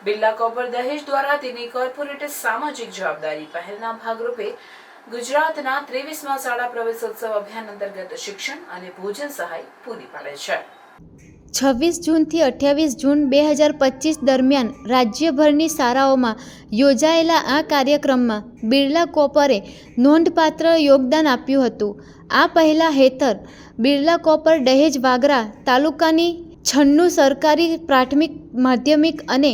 Birla copper દહેજ દ્વારા તેની કોર્પોરેટ સામાજિક જવાબદારી પહેલના ભાગરૂપે ગુજરાતના 23મા શાળા પ્રવેશોત્સવ અભિયાન અંતર્ગત શિક્ષણ અને ભોજન સહાય પૂરી પાડે છે। 26 જૂનથી 28 જૂન 2025 દરમિયાન રાજ્યભરની શાળાઓમાં યોજાયેલા આ કાર્યક્રમમાં બિરલા કોપરે નોંધપાત્ર યોગદાન આપ્યું હતું। આ પહેલા હેઠળ બિરલા કોપર દહેજ વાગરા તાલુકાની 96 સરકારી પ્રાથમિક માધ્યમિક અને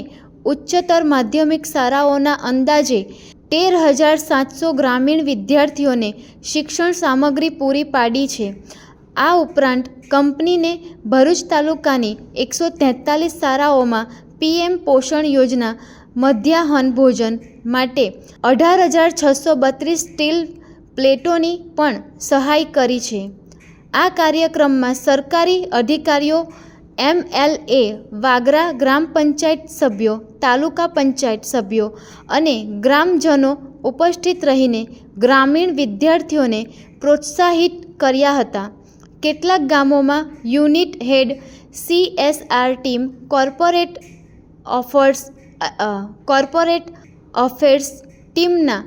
ઉચ્ચતર માધ્યમિક શાળાઓના અંદાજે 13,700 ગ્રામીણ વિદ્યાર્થીઓને શિક્ષણ સામગ્રી પૂરી પાડી છે। આ ઉપરાંત કંપનીને ભરૂચ તાલુકાની 143 શાળાઓમાં PM પોષણ યોજના મધ્યાહન ભોજન માટે 18,632 સ્ટીલ પ્લેટોની પણ સહાય કરી છે। આ કાર્યક્રમમાં સરકારી અધિકારીઓ, MLA, વાગરા ગ્રામ પંચાયત સભ્યો, તાલુકા પંચાયત સભ્યો અને ગ્રામજનો ઉપસ્થિત રહીને ગ્રામીણ વિદ્યાર્થીઓને પ્રોત્સાહિત કર્યા હતા। કેટલાક ગામોમાં unit head, CSR team, corporate affairs ટીમના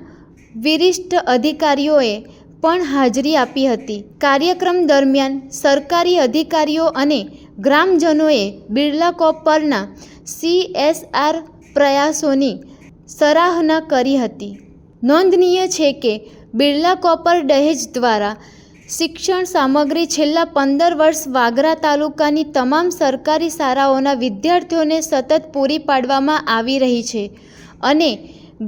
વરિષ્ઠ અધિકારીઓએ પણ હાજરી આપી હતી। કાર્યક્રમ દરમિયાન સરકારી અધિકારીઓ અને ગ્રામજનોએ બિરલા કોપરના CSR પ્રયાસોની સરાહના કરી હતી। નોંધનીય છે કે બિરલા કોપર દહેજ દ્વારા શિક્ષણ સામગ્રી છેલ્લા 15 વર્ષ વાગરા તાલુકાની તમામ સરકારી શાળાઓના વિદ્યાર્થીઓને સતત પૂરી પાડવામાં આવી રહી છે અને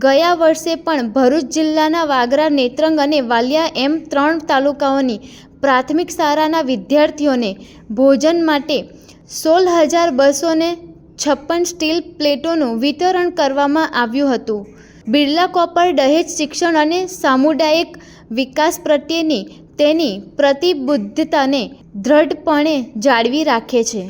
ગયા વર્ષે પણ ભરૂચ જિલ્લાના વાગરા, નેત્રંગ અને વાલિયા એમ 3 તાલુકાઓની પ્રાથમિક શાળાના વિદ્યાર્થીઓને ભોજન માટે 16,256 સ્ટીલ પ્લેટોનું વિતરણ કરવામાં આવ્યું હતું। બિરલા કોપર દહેજ શિક્ષણ અને સામુદાયિક વિકાસ પ્રત્યેની તેની પ્રતિબદ્ધતાને દ્રઢપણે જાળવી રાખે છે।